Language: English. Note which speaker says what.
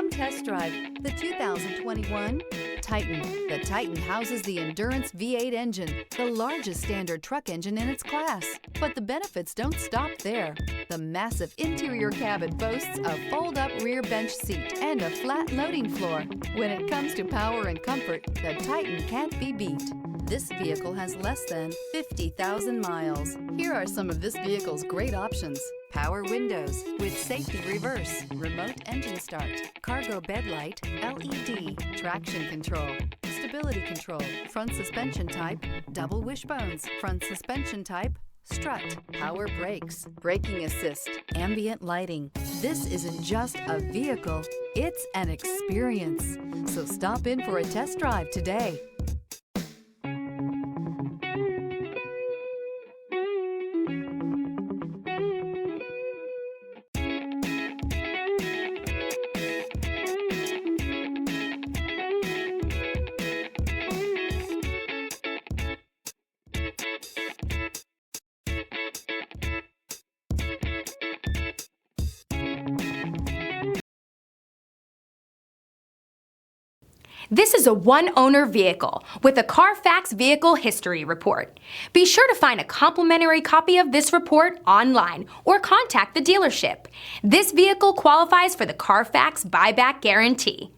Speaker 1: Come test drive the 2021 Titan. The Titan houses the Endurance V8 engine, the largest standard truck engine in its class. But the benefits don't stop there. The massive interior cabin boasts a fold-up rear bench seat and a flat loading floor. When it comes to power and comfort, the Titan can't be beat. This vehicle has less than 50,000 miles. Here are some of this vehicle's great options: power windows with safety reverse, remote engine start, cargo bed light, LED, traction control, stability control, front suspension type, double wishbones, front suspension type, strut, power brakes, braking assist, ambient lighting. This isn't just a vehicle, it's an experience. So stop in for a test drive today.
Speaker 2: This is a one-owner vehicle with a Carfax Vehicle History Report. Be sure to find a complimentary copy of this report online or contact the dealership. This vehicle qualifies for the Carfax Buyback Guarantee.